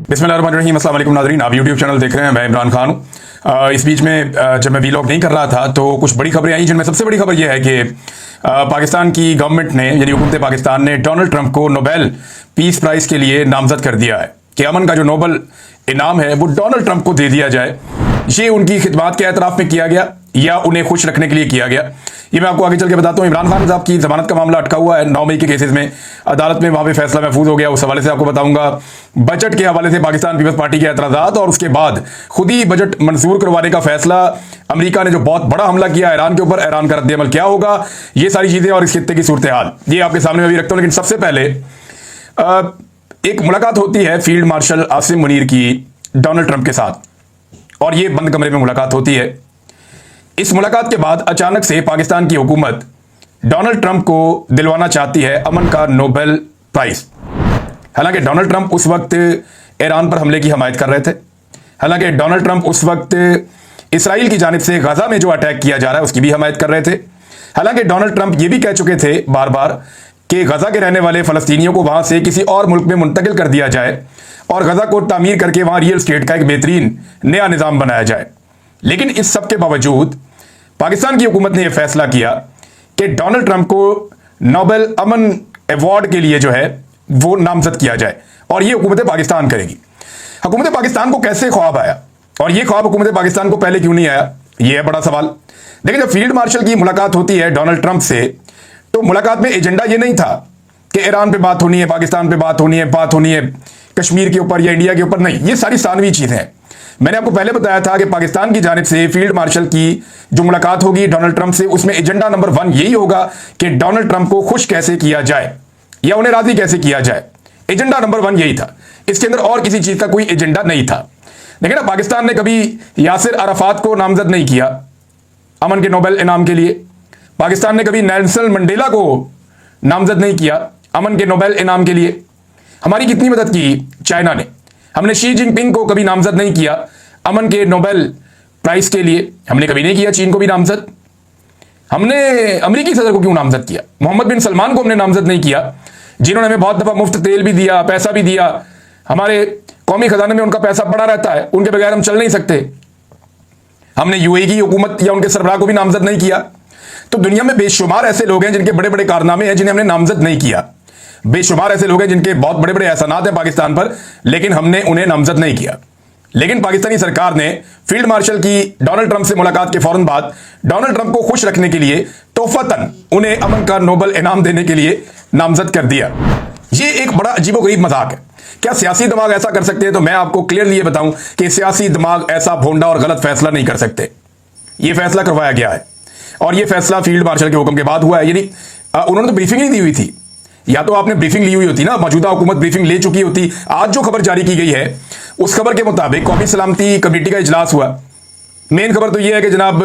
बिस्मिल्लाहिर्रहमानिर्रहीम, अस्सलाम वालेकुम नाज़रीन। आप यूट्यूब चैनल देख रहे हैं, मैं इमरान खान हूँ। इस बीच में जब मैं वीलॉग नहीं कर रहा था तो कुछ बड़ी खबरें आई, जिनमें सबसे बड़ी खबर यह है कि पाकिस्तान की गवर्नमेंट ने यानी हुकूमत पाकिस्तान ने डोनाल्ड ट्रंप को नोबेल पीस प्राइज़ के लिए नामजद कर दिया है कि अमन का जो नोबेल इनाम है वो डोनाल्ड ट्रंप को दे दिया जाए। ये उनकी खिदमात के एतराफ़ में किया गया या उन्हें खुश रखने के लिए किया गया, ये मैं आपको आगे चल के बताता हूँ। इमरान खान साहब की जमानत का मामला अटका हुआ है 9 मई के केसेस में, अदालत में वहाँ पे फैसला महफूज हो गया। उस हवाले से आपको बताऊंगा। बजट के हवाले से पाकिस्तान पीपल्स पार्टी के एतराज़ात और उसके बाद खुद ही बजट मंजूर करवाने का फैसला। अमेरिका ने जो बहुत बड़ा हमला किया ईरान के ऊपर, ईरान का रद्द-ए-अमल क्या होगा, ये सारी चीज़ें और इस खित्ते की सूरत हाल ये आपके सामने मैं भी रखता हूँ। लेकिन सबसे पहले एक मुलाकात होती है फील्ड मार्शल आसिम मुनीर की डोनाल्ड ट्रंप के साथ, और ये बंद कमरे में मुलाकात होती है। इस मुलाकात के बाद अचानक से पाकिस्तान की हुकूमत डोनाल्ड ट्रंप को दिलवाना चाहती है अमन का नोबेल प्राइज। हालांकि डोनाल्ड ट्रंप उस वक्त ईरान पर हमले की हमायत कर रहे थे। हालांकि डोनाल्ड ट्रंप उस वक्त इसराइल की जानिब से गाजा में जो अटैक किया जा रहा है उसकी भी हमायत कर रहे थे। हालांकि डोनाल्ड ट्रंप ये भी कह चुके थे बार बार कि गजा के रहने वाले फलस्तीनियों को वहां से किसी और मुल्क में मुंतकिल कर दिया जाए और गजा को तामीर करके वहां रियल स्टेट का एक बेहतरीन नया निज़ाम बनाया जाए। लेकिन इस सब के बावजूद पाकिस्तान की हुकूमत ने यह फैसला किया कि डोनाल्ड ट्रंप को नोबेल अमन अवार्ड के लिए जो है वो नामजद किया जाए, और यह हुकूमत पाकिस्तान करेगी। हुकूमत पाकिस्तान को कैसे ख्वाब आया और यह ख्वाब हुकूमत पाकिस्तान को पहले क्यों नहीं आया, यह है बड़ा सवाल। देखिए, जब फील्ड मार्शल की मुलाकात होती है डोनाल्ड ट्रंप से, तो मुलाकात में एजेंडा यह नहीं था कि ईरान पे बात होनी है, पाकिस्तान पे बात होनी है कश्मीर के ऊपर या इंडिया के ऊपर, नहीं। ये सारी सानवी चीजें हैं। मैंने आपको पहले बताया था कि पाकिस्तान की जानिब से फील्ड मार्शल की जो मुलाकात होगी डोनाल्ड ट्रंप से, उसमें एजेंडा नंबर 1 यही होगा कि डोनाल्ड ट्रंप को खुश कैसे किया जाए या उन्हें राजी कैसे किया जाए। एजेंडा नंबर 1 यही था, इसके अंदर और किसी चीज का कोई एजेंडा नहीं था। लेकिन पाकिस्तान ने कभी यासिर अराफात को नामजद नहीं किया अमन के नोबेल इनाम के लिए। पाकिस्तान ने कभी नेल्सन मंडेला को नामजद नहीं किया अमन के नोबेल इनाम के लिए। हमारी कितनी मदद की चाइना ने। हमने शी जिनपिंग को कभी नामजद नहीं किया अमन के नोबेल प्राइज के लिए। हमने कभी नहीं किया चीन को भी नामजद। हमने अमेरिकी सदर को क्यों नामजद किया? मोहम्मद बिन सलमान को हमने नामजद नहीं किया, जिन्होंने हमें बहुत दफा मुफ्त तेल भी दिया, पैसा भी दिया। हमारे कौमी खजाने में उनका पैसा पड़ा रहता है, उनके बगैर हम चल नहीं सकते। हमने यूएई की हुकूमत या उनके सरबराह को भी नामजद नहीं किया। तो दुनिया में बेशुमार ऐसे लोग हैं जिनके बड़े बड़े कारनामे हैं जिन्हें हमने नामजद नहीं किया। बेशुमार ऐसे लोग हैं जिनके बहुत बड़े बड़े एहसानात हैं पाकिस्तान पर, लेकिन हमने उन्हें नामजद नहीं किया। लेकिन पाकिस्तानी सरकार ने फील्ड मार्शल की डोनाल्ड ट्रंप से मुलाकात के फौरन बाद डोनाल्ड ट्रंप को खुश रखने के लिए तोहफतन उन्हें अमन का नोबेल इनाम देने के लिए नामजद कर दिया। यह एक बड़ा अजीबोगरीब मजाक है। क्या सियासी दिमाग ऐसा कर सकते हैं? तो मैं आपको क्लियरली ये बताऊं कि सियासी दिमाग ऐसा भोंडा और गलत फैसला नहीं कर सकते। यह फैसला करवाया गया है और यह फैसला फील्ड मार्शल के हुक्म के बाद हुआ है। यानी उन्होंने तो ब्रीफिंग नहीं दी हुई थी, या तो आपने ब्रीफिंग ली हुई होती ना, मौजूदा हुकूमत ब्रीफिंग ले चुकी होती। आज जो खबर जारी की गई है उस खबर के मुताबिक कौमी सलामती कमेटी का इजलास हुआ। मेन खबर तो यह है कि जनाब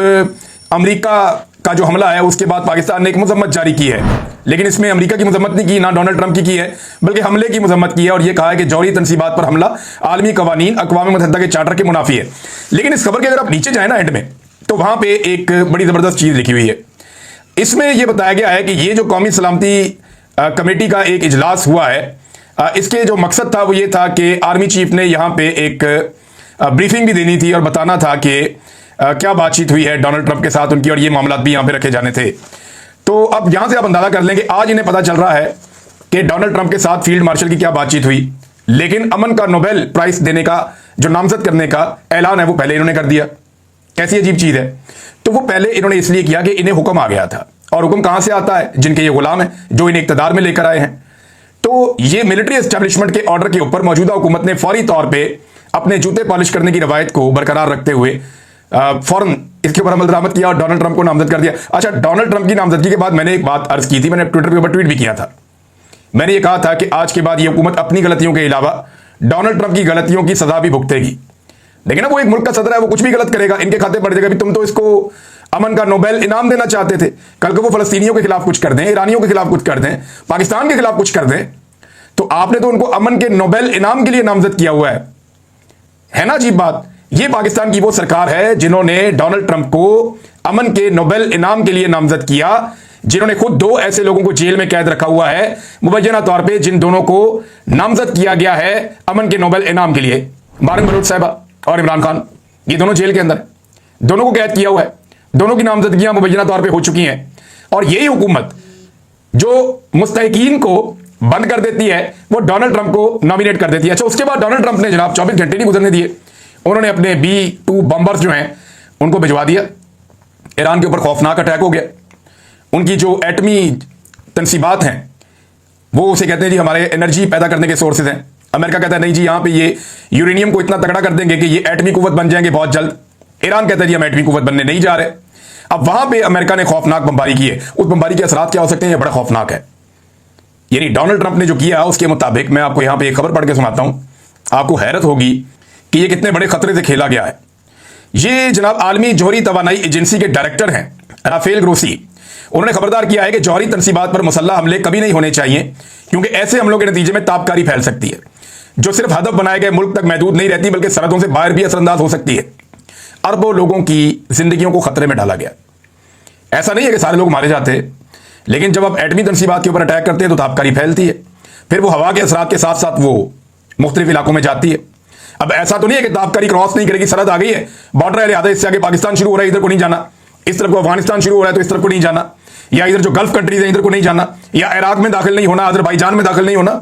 अमेरिका का जो हमला है उसके बाद पाकिस्तान ने एक मजम्मत जारी की है, लेकिन इसमें अमेरिका की मजम्मत नहीं की, ना डोनाल्ड ट्रंप की है, बल्कि हमले की मजम्मत की है और यह कहा है कि जौहरी तनसीबात पर हमला आलमी कवानीन अक़वाम मुत्तहिदा के चार्टर के मुनाफी है। लेकिन इस खबर के अगर आप नीचे जाए ना एंड में, तो वहां पर एक बड़ी जबरदस्त चीज लिखी हुई है। इसमें यह बताया गया है कि ये जो कौमी सलामती कमेटी का एक इजलास हुआ है, इसके जो मकसद था वो ये था कि आर्मी चीफ ने यहाँ पे एक ब्रीफिंग भी देनी थी और बताना था कि क्या बातचीत हुई है डोनाल्ड ट्रंप के साथ उनकी, और ये मामला भी यहाँ पे रखे जाने थे। तो अब यहाँ से आप अंदाजा कर लेंगे, आज इन्हें पता चल रहा है कि डोनाल्ड ट्रंप के साथ फील्ड मार्शल की क्या बातचीत हुई, लेकिन अमन का नोबेल प्राइज देने का जो नामजद करने का ऐलान है वो पहले इन्होंने कर दिया। कैसी अजीब चीज है। तो वो पहले इन्होंने इसलिए किया कि इन्हें हुक्म आ गया था, और हुक्म कहां से आता है? जिनके ये गुलाम हैं, जो इन्हें इक्तदार में लेकर आए हैं। तो ये मिलिट्री एस्टेब्लिशमेंट के ऑर्डर के ऊपर मौजूदा हुकूमत ने फौरी तौर पे अपने जूते पॉलिश करने की रवायत को बरकरार रखते हुए फौरन इसके ऊपर अमल दरामद किया और डोनाल्ड ट्रंप को नामजद कर दिया। अच्छा, डोनाल्ड ट्रंप की नामजदगी के बाद मैंने एक बात अर्ज की थी, मैंने ट्विटर के ऊपर ट्वीट भी किया था। मैंने ये कहा था कि आज के बाद ये हुकूमत अपनी गलतियों के अलावा डोनाल्ड ट्रंप की गलतियों की सजा भी भुगतेगी। लेकिन वो एक मुल्क का सदर है, वो कुछ भी गलत करेगा, इनके खाते पड़ जाएगा। तुम तो इसको अमन का नोबेल इनाम देना चाहते थे, कल को वो फलस्तीनियों के खिलाफ कुछ कर दें, ईरानियों के खिलाफ कुछ कर दें, पाकिस्तान के खिलाफ कुछ कर दें, तो आपने तो उनको अमन के नोबेल इनाम के लिए नामजद किया हुआ है ना अजीब बात। ये पाकिस्तान की वो सरकार है जिन्होंने डोनाल्ड ट्रंप को अमन के नोबेल इनाम के लिए नामजद किया। जिन्होंने खुद दो ऐसे लोगों को जेल में कैद रखा हुआ है मुबैना तौर पे, जिन दोनों को नामजद किया गया है अमन के नोबेल इनाम के लिए, बारन बलोच साहिबा और इमरान खान। ये दोनों जेल के अंदर, दोनों को कैद किया हुआ है, दोनों की नामजदगियां मुबैना तौर पे हो चुकी हैं। और यही हुकूमत जो मुस्तहिकीन को बंद कर देती है वो डोनाल्ड ट्रंप को नॉमिनेट कर देती है। अच्छा, उसके बाद डोनाल्ड ट्रंप ने जनाब 24 घंटे नहीं गुजरने दिए, उन्होंने अपने B-2 बम्बर्स जो हैं उनको भिजवा दिया। ईरान के ऊपर खौफनाक अटैक हो गया। उनकी जो एटमी तनसीबात हैं वो उसे कहते हैं जी हमारे एनर्जी पैदा करने के सोर्सेज हैं। अमेरिका कहता है नहीं जी, यहां पे ये यूरेनियम को इतना तगड़ा कर देंगे कि ये एटमी कुव्वत बन जाएंगे बहुत जल्द। ईरान कहता है जी हम एटमी कुव्वत बनने नहीं जा रहे। अब वहां पे अमेरिका ने खौफनाक बमबारी की है। उस बमबारी के असरात क्या हो सकते हैं, ये बड़ा खौफनाक है। यानी डोनाल्ड ट्रंप ने जो किया उसके मुताबिक, मैं आपको यहां पे एक खबर पढ़ के सुनाता हूं, आपको हैरत होगी कि ये कितने बड़े खतरे से खेला गया है। ये जनाब आलमी जौहरी तवानाई एजेंसी के डायरेक्टर हैं राफेल ग्रोसी, उन्होंने खबरदार किया है कि जौहरी तनसीबात पर मुसल्लह हमले कभी नहीं होने चाहिए, क्योंकि ऐसे हमलों के नतीजे में ताबकारी फैल सकती है जो सिर्फ हदफ बनाए गए मुल्क तक महदूद नहीं रहती बल्कि सरहदों से बाहर भी असरअंदाज हो सकती है। अरबों लोगों की जिंदगियों को खतरे में डाला गया। ऐसा नहीं है कि सारे लोग मारे जाते, लेकिन जब आप एटमी तनसीबात के ऊपर अटैक करते हैं तो ताबकारी फैलती है, फिर वो हवा के असरात के साथ साथ वो मुख्तलिफ इलाकों में जाती है। अब ऐसा तो नहीं है कि ताबकारी क्रॉस नहीं करेगी, सरहद आ गई है, बॉर्डर है, लिहाजा इससे आगे पाकिस्तान शुरू हो रहा है, इधर को नहीं जाना, इस तरफ को अफगानिस्तान शुरू हो रहा है तो इस तरफ को नहीं जाना, या इधर जो गल्फ कंट्रीज है इधर को नहीं जाना, या इराक में दाखिल नहीं होना, अजरबैजान में दाखिल नहीं होना।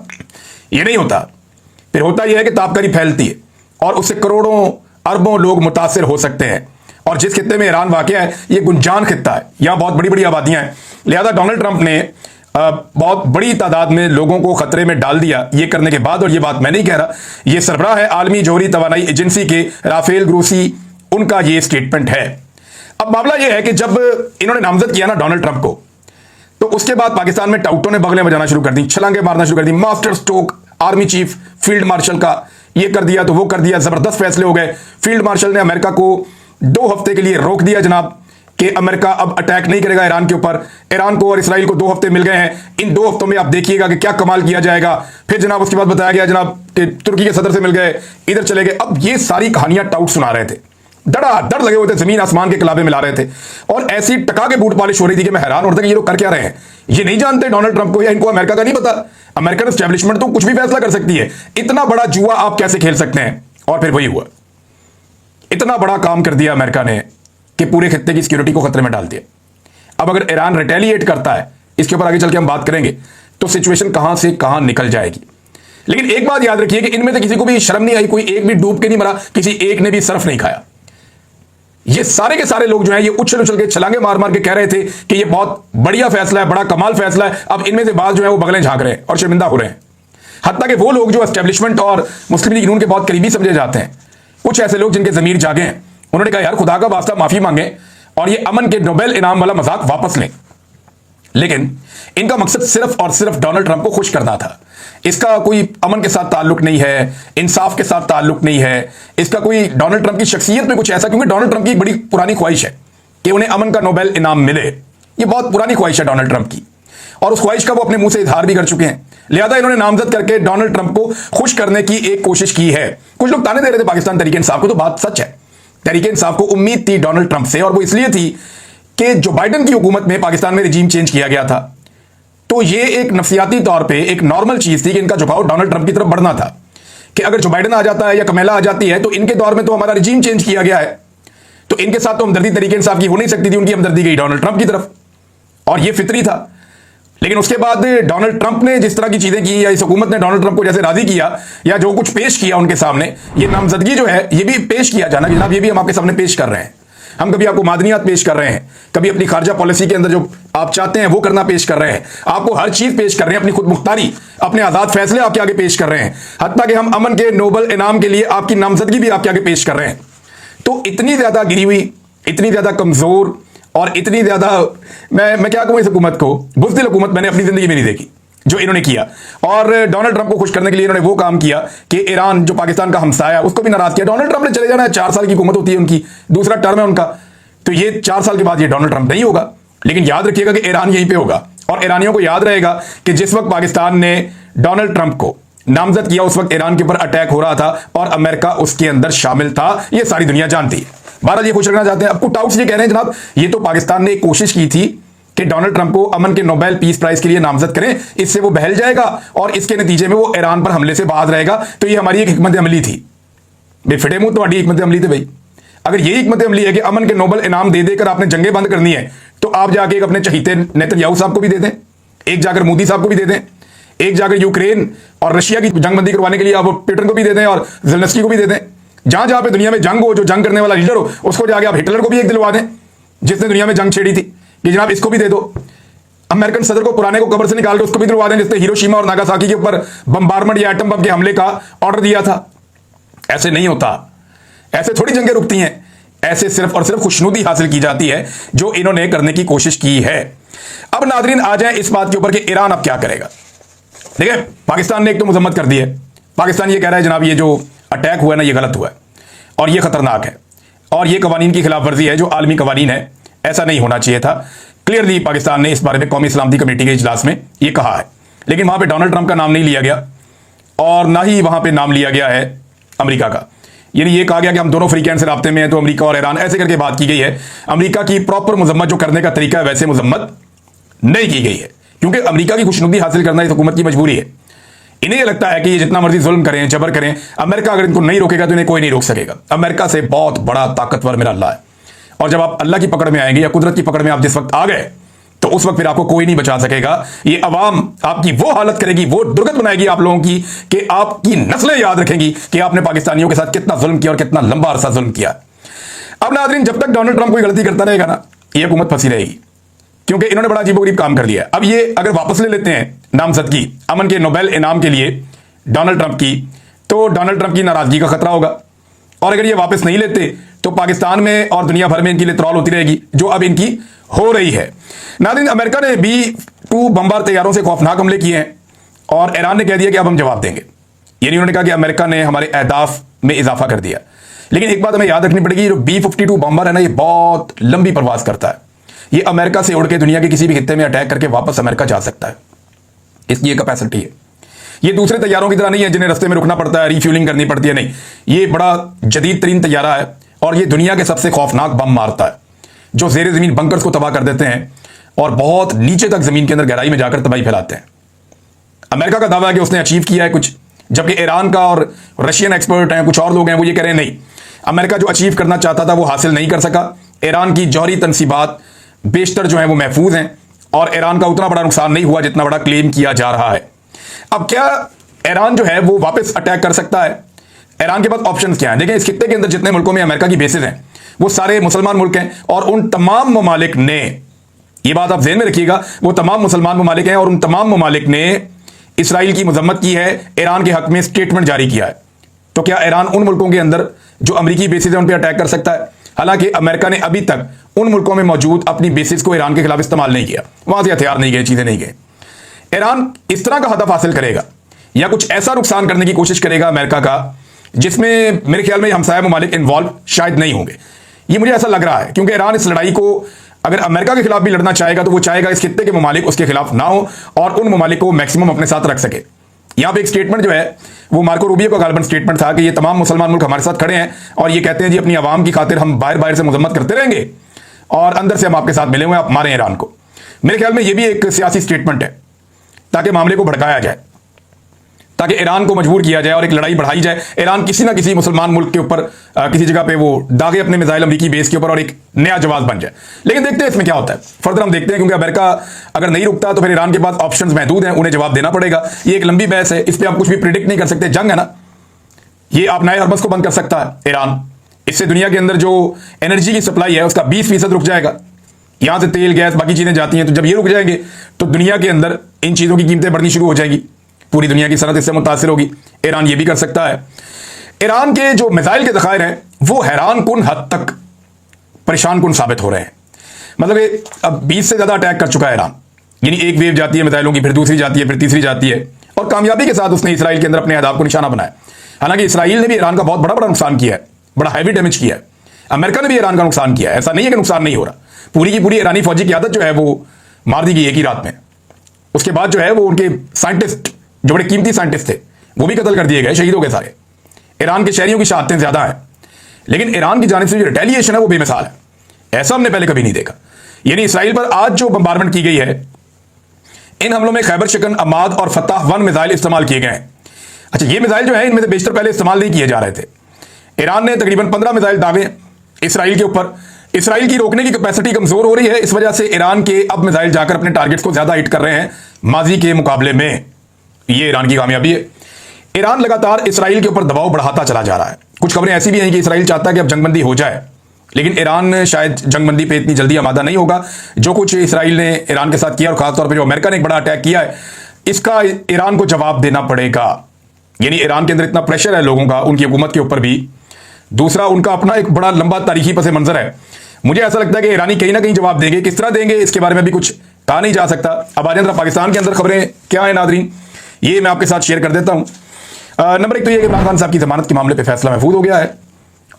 ये नहीं होता। फिर होता यह है कि ताबकारी फैलती है और उससे करोड़ों अरबों लोग मुतासिर हो सकते हैं। और जिस खित्ते में ईरान वाक़ है ये गुंजान खित्ता है, यहां बहुत बड़ी बड़ी आबादियां हैं, लिहाजा डोनाल्ड ट्रंप ने बहुत बड़ी तादाद में लोगों को खतरे में डाल दिया ये करने के बाद। और ये बात मैं नहीं कह रहा, ये सरबराह है आलमी जौहरी तवानाई एजेंसी के राफेल ग्रोसी, उनका ये स्टेटमेंट है। अब मामला ये है कि जब इन्होंने नामजद किया ना डोनाल्ड ट्रंप को, तो उसके बाद पाकिस्तान में टाउटों ने बगलें बजाना शुरू कर दी, छलांगे मारना शुरू कर दी। Master stroke army chief field marshal का ये कर दिया तो वो कर दिया, जबरदस्त फैसले हो गए। फील्ड मार्शल ने अमेरिका को 2 हफ्ते के लिए रोक दिया जनाब कि अमेरिका अब अटैक नहीं करेगा ईरान के ऊपर। ईरान को और इसराइल को 2 हफ्ते मिल गए हैं, इन 2 हफ्तों में आप देखिएगा कि क्या कमाल किया जाएगा। फिर जनाब उसके बाद बताया गया जनाब कि तुर्की के सदर से मिल गए, इधर चले गए। अब ये सारी कहानियां टाउट सुना रहे थे, धड़ाधड़ लगे हुए थे, जमीन आसमान के कलाबे मिला रहे थे और ऐसी टका के बूट पॉलिश हो रही थी कि मैं हैरान हो रहा था कि ये लोग कर क्या रहे हैं। ये नहीं जानते डोनाल्ड ट्रंप को, या इनको अमेरिका का नहीं पता। अमेरिकन एस्टेब्लिशमेंट तो कुछ भी फैसला कर सकती है, इतना बड़ा जुआ आप कैसे खेल सकते हैं। और फिर वही हुआ, इतना बड़ा काम कर दिया अमेरिका ने कि पूरे खित्ते की सिक्योरिटी को खतरे में डाल दिया। अब अगर ईरान रिटेलिएट करता है, इसके ऊपर आगे चल के हम बात करेंगे, तो सिचुएशन कहां से कहां निकल जाएगी। लेकिन एक बात याद रखिए कि इनमें से किसी को भी शर्म नहीं आई, कोई एक भी डूब के नहीं मरा, किसी एक ने भी सर्फ नहीं खाया। ये सारे के सारे लोग जो हैं ये उछल उछल के छलांगे मार मार के कह रहे थे कि ये बहुत बढ़िया फैसला है, बड़ा कमाल फैसला है। अब इनमें से बाद जो है वो बगलें झांक रहे हैं और शर्मिंदा हो रहे हैं। हत्ता कि वो लोग जो एस्टेब्लिशमेंट और मुस्लिम लीग नून के बहुत करीबी समझे जाते हैं, कुछ ऐसे लोग जिनके जमीर जागे हैं, उन्होंने कहा यार खुदा का वास्ता माफी मांगे और ये अमन के नोबेल इनाम वाला मजाक वापस लें। लेकिन इनका मकसद सिर्फ और सिर्फ डोनाल्ड ट्रंप को खुश करना था। इसका कोई अमन के साथ ताल्लुक नहीं है, इंसाफ के साथ ताल्लुक नहीं है, इसका कोई डोनाल्ड ट्रंप की शख्सियत में कुछ ऐसा, क्योंकि डोनाल्ड ट्रंप की एक बड़ी पुरानी ख्वाहिश है कि उन्हें अमन का नोबेल इनाम मिले। ये बहुत पुरानी ख्वाहिश है डोनाल्ड ट्रंप की और उस ख्वाहिश का वो अपने मुंह से इजहार भी कर चुके हैं। लिहाजा इन्होंने नामजद करके डोनाल्ड ट्रंप को खुश करने की एक कोशिश की है। कुछ लोग ताने दे रहे थे पाकिस्तान तहरीक इंसाफ को, तो बात सच है, तहरीक इंसाफ को उम्मीद थी डोनाल्ड ट्रंप से, और वो इसलिए थी कि जो बाइडेन की हुकूमत में पाकिस्तान में रिजीम चेंज किया गया था, तो ये एक नफसियाती तौर पे एक नॉर्मल चीज थी कि इनका झुकाव डोनाल्ड ट्रंप की तरफ बढ़ना था कि अगर जो बाइडेन आ जाता है या कमेला आ जाती है तो इनके दौर में तो हमारा रिजीम चेंज किया गया है, तो इनके साथ तो हमदर्दी तहरीक इंसाफ की हो नहीं सकती थी, उनकी हमदर्दी गई डोनाल्ड ट्रंप की तरफ और ये फितरी था। लेकिन उसके बाद डोनाल्ड ट्रंप ने जिस तरह की चीजें की या इस हुकूमत ने डोनाल्ड ट्रंप को जैसे राजी किया या जो कुछ पेश किया उनके सामने, ये नामजदगी जो है ये भी पेश किया जाना जनाब, ये भी हम आपके सामने पेश कर रहे हैं। हम कभी आपको मादनियात पेश कर रहे हैं, कभी अपनी खारजा पॉलिसी के अंदर जो आप चाहते हैं वो करना पेश कर रहे हैं, आपको हर चीज पेश कर रहे हैं, अपनी खुद मुख्तारी, अपने आजाद फैसले आपके आगे पेश कर रहे हैं, हत्ता कि हम अमन के नोबेल इनाम के लिए आपकी नामजदगी भी आपके आगे पेश कर रहे हैं। तो इतनी ज्यादा गिरी हुई, इतनी ज्यादा कमजोर और इतनी ज्यादा मैं क्या कहूं इस हुकूमत को, बुज़दिल हुकूमत मैंने अपनी जिंदगी में नहीं देखी जो इन्होंने किया। और डोनाल्ड ट्रंप को खुश करने के लिए इन्होंने वो काम किया कि ईरान जो पाकिस्तान का हमसाया उसको भी नाराज किया। डोनाल्ड ट्रंप ने चले जाना है, 4 साल की हुकूमत होती है उनकी, दूसरा टर्म है उनका, तो ये 4 साल के बाद ये डोनाल्ड ट्रंप नहीं होगा। लेकिन याद रखिएगा कि ईरान यहीं पे होगा और ईरानियों को याद रहेगा कि जिस वक्त पाकिस्तान ने डोनाल्ड ट्रंप को नामजद किया उस वक्त ईरान के ऊपर अटैक हो रहा था और अमेरिका उसके अंदर शामिल था, ये सारी दुनिया जानती है। भारत ये खुश रखना चाहते हैं। अब कुछ डाउट्स ये कह रहे हैं जनाब ये तो पाकिस्तान ने एक कोशिश की थी कि डोनाल्ड ट्रंप को अमन के नोबेल पीस प्राइज के लिए नामजद करें, इससे वो बहल जाएगा और इसके नतीजे में वो ईरान पर हमले से बाज रहेगा। तो ये हमारी एक हिकमत अमली थी भाई, फिटे मुंह तुम्हारी हिकमत अमली थी भाई। अगर यही हिकमत अमली है कि अमन के नोबेल इनाम दे देकर आपने जंगें बंद करनी है, तो आप जाके एक अपने चहीते नेतन्याहू साहब को भी दे दें, एक जाकर मोदी साहब को भी दे दें, एक जाकर यूक्रेन और रशिया की जंगबंदी करवाने के लिए आप पुतिन को भी दे दें और ज़ेलेंस्की को भी दे दें। जहां जहां पे दुनिया में जंग हो, जो जंग करने वाला लीडर हो, उसको जाके आप हिटलर को भी एक दिलवा दें जिसने दुनिया में जंग छेड़ी थी, कि जनाब इसको भी दे दो। अमेरिकन सदर को पुराने को कब्र से निकाल के उसको भी दिलवा दें जिसने हिरोशिमा और नागासाकी के ऊपर बम्बारमेंट या एटम बम के हमले का ऑर्डर दिया था। ऐसे नहीं होता, ऐसे थोड़ी जंगें रुकती हैं, ऐसे सिर्फ और सिर्फ खुशनुदी हासिल की जाती है जो इन्होंने करने की कोशिश की है। अब नाजरीन आ जाए इस बात के ऊपर कि ईरान अब क्या करेगा। देखिए, पाकिस्तान ने एक तो मजम्मत कर दी है। पाकिस्तान ये कह रहा है जनाब ये जो अटैक हुआ है ना, ये गलत हुआ है और ये खतरनाक है और ये कवानीन की खिलाफ वर्जी है जो आलमी कवानीन है, ऐसा नहीं होना चाहिए था। क्लियरली पाकिस्तान ने इस बारे में कौमी सलामती कमेटी के इजलास में ये कहा है, लेकिन वहां पे डोनाल्ड ट्रंप का नाम नहीं लिया गया और ना ही वहां पे नाम लिया गया है अमेरिका का। यानी ये कहा गया कि हम दोनों फ्री हैंड से राब्ते में हैं, तो अमेरिका और ईरान ऐसे करके बात की गई है। अमेरिका की प्रॉपर मजम्मत जो करने का तरीका है वैसे मजम्मत नहीं की गई है, क्योंकि अमेरिका की खुशनुदी हासिल करना इस हुकूमत की मजबूरी है। इन्हें ये लगता है कि ये जितना मर्जी जुल्म करें, जबर करें, अमेरिका अगर इनको नहीं रोकेगा तो इन्हें कोई नहीं रोक सकेगा। अमेरिका से बहुत बड़ा ताकतवर मेरा अल्लाह है, और जब आप अल्लाह की पकड़ में आएंगे या कुदरत की पकड़ में आप जिस वक्त आ गए, तो उस वक्त फिर आपको कोई नहीं बचा सकेगा। ये अवाम आपकी वो हालत करेगी, वो दुर्गत बनाएगी आप लोगों की, कि आपकी नस्लें याद रखेंगी कि आपने पाकिस्तानियों के साथ कितना जुल्म किया और कितना लंबा अरसा जुल्म किया। अब नाज़रीन, जब तक डोनाल्ड ट्रंप कोई गलती करता रहेगा ना, ये हुकूमत फंसी रहेगी, क्योंकि इन्होंने बड़ा अजीबोगरीब काम कर दिया है। अब ये अगर वापस ले लेते हैं नामजदगी अमन के नोबेल इनाम के लिए डोनाल्ड ट्रंप की, तो डोनाल्ड ट्रंप की नाराजगी का खतरा होगा, और अगर ये वापस नहीं लेते तो पाकिस्तान में और दुनिया भर में इनकी लिए ट्रॉल होती रहेगी, जो अब इनकी हो रही है। नाज़रीन, अमेरिका ने B-2 बमबार तैयारों से खौफनाक हमले किए हैं और ईरान ने कह दिया कि अब हम जवाब देंगे। यानी उन्होंने कहा कि अमेरिका ने हमारे अहदाफ में इजाफा कर दिया। लेकिन एक बात हमें याद रखनी पड़ेगी, जो B-52 बमबार है ना, ये बहुत लंबी परवाज करता है। ये अमेरिका से उड़ के दुनिया के किसी भी खित्ते में अटैक करके वापस अमेरिका जा सकता है, इसकी ये कैपेसिटी है। ये दूसरे तैयारों की तरह नहीं है जिन्हें रास्ते में रुकना पड़ता है, रिफ्यूलिंग करनी पड़ती है, नहीं। ये बड़ा जदीद तरीन तैयारा है और ये दुनिया के सबसे खौफनाक बम मारता है, जो जेर जमीन बंकर्स को तबाह कर देते हैं और बहुत नीचे तक जमीन के अंदर गहराई में जाकर तबाही फैलाते हैं। अमेरिका का दावा है कि उसने अचीव किया है कुछ, जबकि ईरान का और रशियन एक्सपर्ट हैं, कुछ और लोग हैं, वो ये कह रहे हैं नहीं, अमेरिका जो अचीव करना चाहता था वो हासिल नहीं कर सका। ईरान की जौहरी तनसीबात बेशतर जो है वो महफूज हैं और ईरान का उतना बड़ा नुकसान नहीं हुआ जितना बड़ा क्लेम किया जा रहा है। अब क्या ईरान जो है वो वापस अटैक कर सकता है? ईरान के पास ऑप्शंस क्या हैं? देखिए, इस खित्ते के अंदर जितने मुल्कों में अमेरिका की बेसेस हैं वो सारे मुसलमान मुल्क हैं, और उन तमाम ममालिक ने, ये बात आप ज़हन में रखिएगा, वो तमाम मुसलमान ममालिक हैं और उन तमाम ममालिक ने इसराइल की मजम्मत की है, ईरान के हक में स्टेटमेंट जारी किया है। तो क्या ईरान उन मुल्कों के अंदर जो अमरीकी बेसिस है उन पर अटैक कर सकता है? हालांकि अमेरिका ने अभी तक उन मुल्कों में मौजूद अपनी बेसिस को ईरान के खिलाफ इस्तेमाल नहीं किया, वहां से हथियार नहीं गए, चीजें नहीं गए। ईरान इस तरह का हदफ हासिल करेगा या कुछ ऐसा नुकसान करने की कोशिश करेगा अमेरिका का, जिसमें मेरे ख्याल में हमसाया ममालिक इन्वॉल्व शायद नहीं होंगे। ये मुझे ऐसा लग रहा है, क्योंकि ईरान इस लड़ाई को अगर अमेरिका के खिलाफ भी लड़ना चाहेगा तो वो चाहेगा इस खित्ते के ममालिक उसके खिलाफ ना हो और उन ममालिक को मैक्सिमम अपने साथ रख सके। यहां पे एक स्टेटमेंट जो है वो मार्को रूबियो का गालिबन स्टेटमेंट था कि ये तमाम मुसलमान मुल्क हमारे साथ खड़े हैं और ये कहते हैं जी अपनी आवाम की खातिर हम बाहर बाहर से मजम्मत करते रहेंगे और अंदर से हम आपके साथ मिले हुए हैं, आप मारें ईरान को। मेरे ख्याल में ये भी एक सियासी स्टेटमेंट है ताकि मामले को भड़काया जाए, ताकि ईरान को मजबूर किया जाए और एक लड़ाई बढ़ाई जाए। ईरान किसी ना किसी मुसलमान मुल्क के ऊपर किसी जगह पे वो दागे अपने मिसाइल अमरीकी बेस के ऊपर और एक नया जवाब बन जाए। लेकिन देखते हैं इसमें क्या होता है, फर्दर हम देखते हैं, क्योंकि अमेरिका अगर नहीं रुकता तो फिर ईरान के पास ऑप्शंस महदूद हैं, उन्हें जवाब देना पड़ेगा। ये एक लंबी बहस है, इस पर आप कुछ भी प्रिडिक्ट नहीं कर सकते। जंग है ना, ये आप नए हरबस को बंद कर सकता है ईरान, इससे दुनिया के अंदर जो एनर्जी की सप्लाई है उसका 20% रुक जाएगा। यहां से तेल गैस बाकी चीजें जाती हैं, तो जब ये रुक जाएंगे तो दुनिया के अंदर इन चीजों की कीमतें बढ़नी शुरू हो जाएंगी, पूरी दुनिया की सनत इससे मुतासिर होगी। ईरान ये भी कर सकता है। ईरान के जो मिसाइल के ज़खायर हैं वो हैरान कुन हद तक परेशान कुन साबित हो रहे हैं। मतलब कि अब 20 से ज़्यादा अटैक कर चुका है ईरान, यानी एक वेव जाती है मिसाइलों की, फिर दूसरी जाती है, फिर तीसरी जाती है, और कामयाबी के साथ उसने इसराइल के अंदर अपने अहदाफ को निशाना बनाया। हालांकि इसराइल ने भी ईरान का बहुत बड़ा बड़ा नुकसान किया है, बड़ा हैवी डैमेज किया है। अमेरिका ने भी ईरान का नुकसान किया है, ऐसा नहीं है कि नुकसान नहीं हो रहा। पूरी की पूरी ईरानी फौजी की आदत जो है वो मार दी गई एक ही रात में। उसके बाद जो है वो उनके साइंटिस्ट, जो बड़े कीमती साइंटिस्ट थे, वो भी कत्ल कर दिए गए, शहीद हो गए सारे। ईरान के शहरियों की शहादतें ज्यादा हैं, लेकिन ईरान की जानिब से जो रिटेलिएशन है वो बेमिसाल है, ऐसा हमने पहले कभी नहीं देखा। यानी इसराइल पर आज जो बम्बारमेंट की गई है, इन हमलों में खैबर शिकन, अमाद और फताह 1 मिसाइल इस्तेमाल किए गए हैं। अच्छा, ये मिसाइल जो है इनमें से बेशतर पहले इस्तेमाल नहीं किए जा रहे थे। ईरान ने तकरीबन 15 मिसाइल दागे इसराइल के ऊपर। इसराइल की रोकने की कैपेसिटी कमजोर हो रही है, इस वजह से ईरान के अब मिसाइल जाकर अपने टारगेट्स को ज्यादा हिट कर रहे हैं माजी के मुकाबले में। ये ईरान की कामयाबी है। ईरान लगातार इसराइल के ऊपर दबाव बढ़ाता चला जा रहा है। कुछ खबरें ऐसी भी हैं कि इसराइल चाहता है कि अब जंगबंदी हो जाए, लेकिन ईरान शायद जंगबंदी पे इतनी जल्दी आमादा नहीं होगा। जो कुछ इसराइल ने ईरान के साथ किया और खासतौर पर जो अमेरिका ने एक बड़ा अटैक किया है, इसका ईरान को जवाब देना पड़ेगा। यानी ईरान के अंदर इतना प्रेशर है लोगों का, उनकी हुकूमत के ऊपर भी। दूसरा, उनका अपना एक बड़ा लंबा तारीखी पस मंजर है। मुझे ऐसा लगता है कि ईरानी कहीं ना कहीं जवाब देंगे। किस तरह देंगे इसके बारे में भी कुछ कहा नहीं जा सकता। अब आ जाए पाकिस्तान के अंदर खबरें क्या है नादरीन, ये मैं आपके साथ शेयर कर देता हूं। नंबर 1 तो ये कि इमरान खान साहब की जमानत के मामले पे फैसला महफूज हो गया है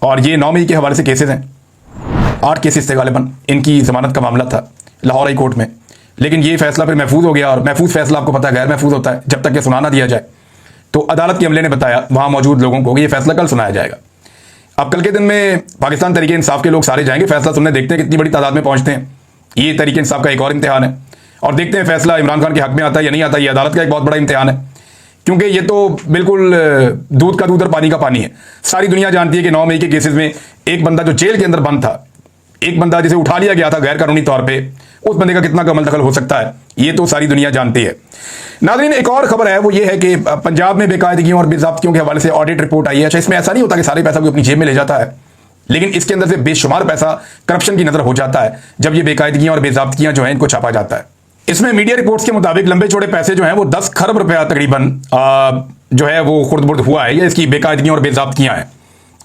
और ये 9 मई के हवाले से केसेस हैं। 8 केसेस थे गालिबन, इनकी जमानत का मामला था लाहौर हाई कोर्ट में, लेकिन ये फैसला फिर महफूज हो गया। और महफूज फैसला आपको पता है गैर महफूज होता है जब तक ये सुना ना दिया जाए। तो अदालत के अमले ने बताया वहां मौजूद लोगों को कि ये फैसला कल सुनाया जाएगा। अब कल के दिन में पाकिस्तान तरीके इंसाफ के लोग सारे जाएंगे फैसला सुनने, देखते हैं कितनी बड़ी तादाद में पहुंचते हैं। ये तरीके इंसाफ का एक और इम्तिहान है और देखते हैं फैसला इमरान खान के हक में आता है या नहीं आता। ये अदालत का एक बहुत बड़ा इम्तिहान है, क्योंकि ये तो बिल्कुल दूध का दूध और पानी का पानी है। सारी दुनिया जानती है कि 9 मई के केसेस में एक बंदा जो जेल के अंदर बंद था, एक बंदा जिसे उठा लिया गया था गैर कानूनी तौर पे, उस बंदे का कितना कमल दखल हो सकता है, ये तो सारी दुनिया जानती है। नाज़रीन, एक और खबर है, वो ये है कि पंजाब में बेकायदगियों और बेज़ाब्तियों के हवाले से ऑडिट रिपोर्ट आई है। अच्छा, इसमें ऐसा नहीं होता कि सारे पैसा कोई अपनी जेब में ले जाता है, लेकिन इसके अंदर से बेशुमार पैसा करप्शन की नजर हो जाता है जब ये बेकायदगियां और बेज़ाब्तियां जो हैं इनको छापा जाता है। इसमें मीडिया रिपोर्ट्स के मुताबिक लंबे चौड़े पैसे जो हैं वो 10 खरब रुपया तकरीबन जो है वो खुर्द-बुर्द हुआ है, या इसकी बेकायदगियां और बेज़ाब्तियां हैं।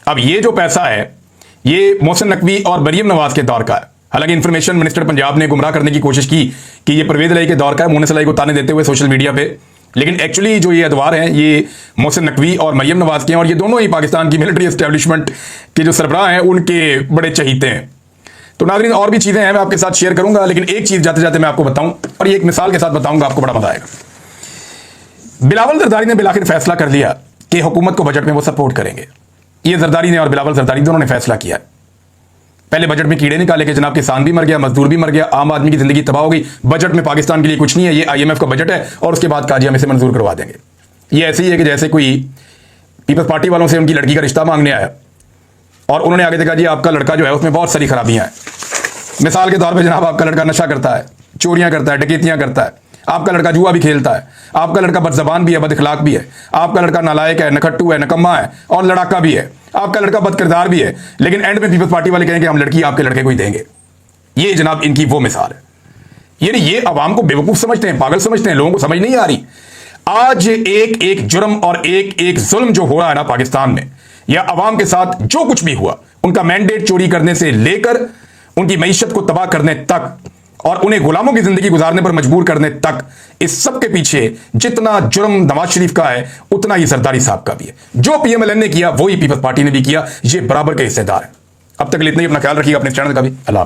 अब ये जो पैसा है ये मोहसिन नकवी और मरियम नवाज के दौर का है। हालांकि इंफॉर्मेशन मिनिस्टर पंजाब ने गुमराह करने की कोशिश की कि ये परवेज इलाही के दौर का है, मुन्नस इलाही को ताने देते हुए सोशल मीडिया पे, लेकिन एक्चुअली जो ये अदवार हैं ये मोहसिन नकवी और मरियम नवाज के हैं और ये दोनों ही पाकिस्तान की मिलिट्री एस्टेब्लिशमेंट के जो सरबराह हैं उनके बड़े चहीते हैं। तो नाज़रीन, और भी चीजें हैं मैं आपके साथ शेयर करूंगा, लेकिन एक चीज जाते जाते मैं आपको बताऊं और ये एक मिसाल के साथ बताऊंगा, आपको बड़ा मजा आएगा। बिलावल जरदारी ने बिलाखिर फैसला कर लिया कि हुकूमत को बजट में वो सपोर्ट करेंगे। ये जरदारी ने और बिलावल जरदारी दोनों ने फैसला किया। पहले बजट में कीड़े निकाले कि जनाब किसान भी मर गया, मजदूर भी मर गया, आम आदमी की जिंदगी तबाह हो गई, बजट में पाकिस्तान के लिए कुछ नहीं है, ये IMF का बजट है और उसके बाद काजी हम इसे मंजूर करवा देंगे। ये ऐसे ही है कि जैसे कोई पीपल्स पार्टी वालों से उनकी लड़की का रिश्ता मांगने आया और उन्होंने आगे देखा जी आपका लड़का जो है उसमें बहुत सारी खराबियां हैं। मिसाल के तौर पर जनाब आपका लड़का नशा करता है, चोरियां करता है, डकैतियां करता है, आपका लड़का जुआ भी खेलता है, आपका लड़का बदजबान भी है, बदअखलाक भी है, आपका लड़का नालायक है, नखट्टू है, नकम्मा है और लड़ाका भी है, आपका लड़का बदकिरदार भी है, लेकिन एंड में पीपल्स पार्टी वाले कहेंगे हम लड़की आपके लड़के को ही देंगे। ये जनाब इनकी वो मिसाल है। यानी ये अवाम को बेवकूफ समझते हैं, पागल समझते हैं, लोगों को समझ नहीं आ रही। आज एक एक जुर्म और एक एक जुल्म जो हो रहा है ना पाकिस्तान में, या अवाम के साथ जो कुछ भी हुआ, उनका मैंडेट चोरी करने से लेकर उनकी मईशत को तबाह करने तक और उन्हें गुलामों की जिंदगी गुजारने पर मजबूर करने तक, इस सब के पीछे जितना जुर्म नवाज शरीफ का है उतना ही जरदारी साहब का भी है। जो PMLN ने किया वही पीपल्स पार्टी ने भी किया, ये बराबर के हिस्सेदार है। अब तक इतना ही, अपना ख्याल रखिएगा, अपने चैनल का भी। अल्लाह हाफ़िज़।